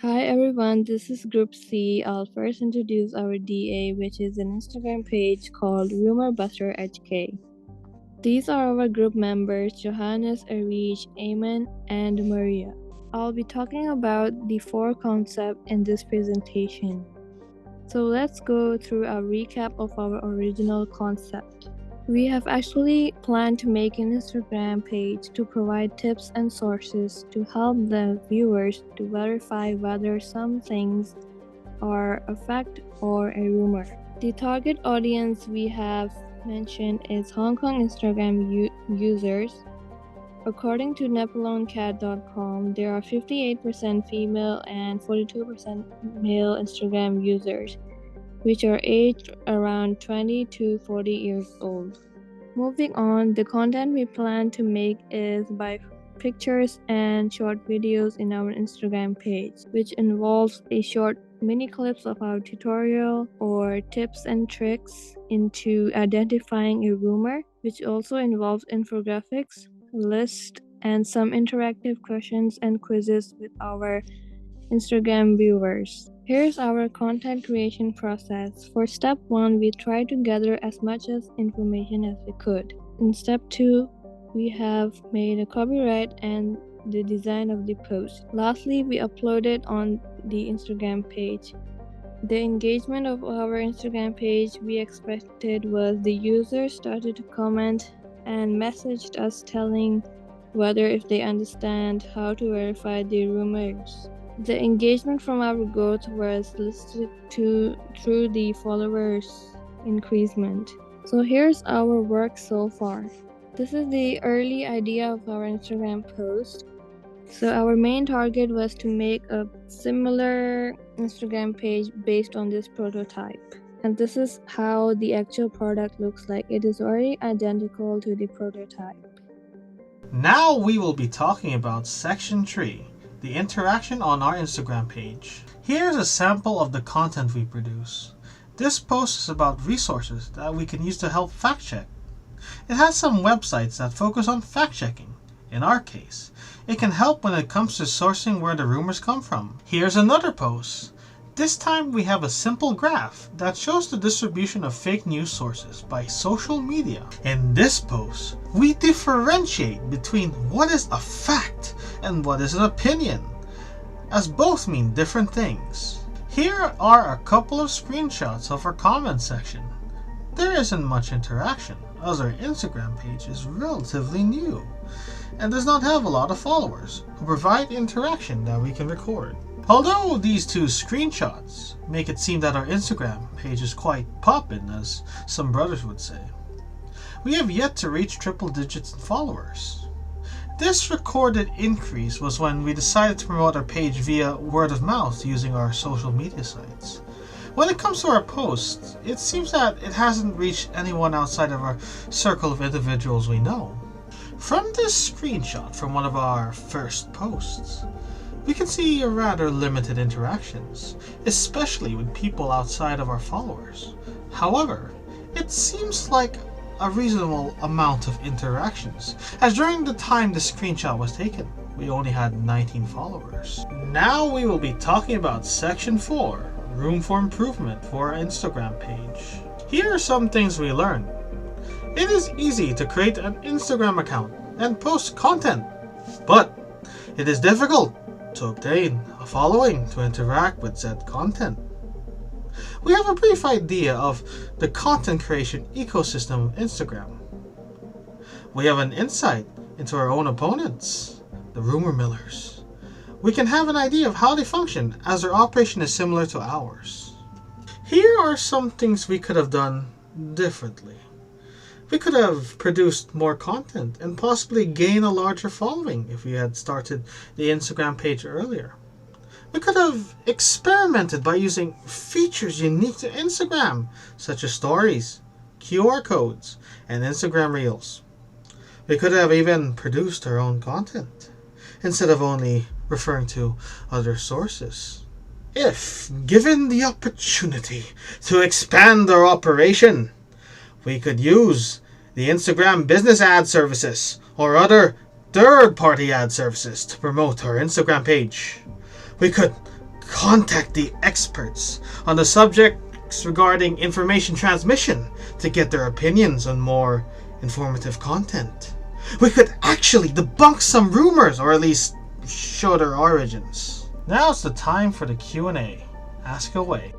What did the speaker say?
Hi everyone, this is Group C. I'll first introduce our DA, which is an Instagram page called Rumor Buster HK. These are our group members Johannes, Erich, Eamon, and Maria. I'll be talking about the four concepts in this presentation. So let's go through a recap of our original concept. We have actually planned to make an Instagram page to provide tips and sources to help the viewers to verify whether some things are a fact or a rumor. The target audience we have mentioned is Hong Kong Instagram users. According to NapoleonCat.com, there are 58% female and 42% male Instagram users, which are aged around 20 to 40 years old. Moving on, the content we plan to make is by pictures and short videos in our Instagram page, which involves a short mini clips of our tutorial or tips and tricks into identifying a rumor, which also involves infographics, lists, and some interactive questions and quizzes with our Instagram viewers. Here's our content creation process. For step 1, we try to gather as much as information as we could. In step 2, we have made a copyright and the design of the post. Lastly, we upload it on the Instagram page. The engagement of our Instagram page we expected was the users started to comment and messaged us telling whether if they understand how to verify the rumors. The engagement from our growth was listed through the followers increasement. So here's our work so far. This is the early idea of our Instagram post. So our main target was to make a similar Instagram page based on this prototype. And this is how the actual product looks like. It is already identical to the prototype. Now we will be talking about section 3, the interaction on our Instagram page. Here's a sample of the content we produce. This post is about resources that we can use to help fact check. It has some websites that focus on fact checking. In our case, it can help when it comes to sourcing where the rumors come from. Here's another post. This time we have a simple graph that shows the distribution of fake news sources by social media. In this post, we differentiate between what is a fact and what is an opinion, as both mean different things. Here are a couple of screenshots of our comment section. There isn't much interaction, as our Instagram page is relatively new and does not have a lot of followers who provide interaction that we can record. Although these two screenshots make it seem that our Instagram page is quite poppin', as some brothers would say, we have yet to reach triple digits in followers. This recorded increase was when we decided to promote our page via word of mouth using our social media sites. When it comes to our posts, it seems that it hasn't reached anyone outside of our circle of individuals we know. From this screenshot from one of our first posts, we can see a rather limited interactions, especially with people outside of our followers. However, it seems like a reasonable amount of interactions, as during the time the screenshot was taken, we only had 19 followers. Now we will be talking about section 4, room for improvement for our Instagram page. Here are some things we learned. It is easy to create an Instagram account and post content, but it is difficult to obtain a following to interact with said content. We have a brief idea of the content creation ecosystem of Instagram. We have an insight into our own opponents, the rumor millers. We can have an idea of how they function, as their operation is similar to ours. Here are some things we could have done differently. We could have produced more content and possibly gain a larger following if we had started the Instagram page earlier. We could have experimented by using features unique to Instagram, such as stories, QR codes, and Instagram Reels. We could have even produced our own content, instead of only referring to other sources. If given the opportunity to expand our operation, we could use the Instagram business ad services or other third-party ad services to promote our Instagram page. We could contact the experts on the subjects regarding information transmission to get their opinions on more informative content. We could actually debunk some rumors, or at least show their origins. Now's the time for the Q&A. Ask away.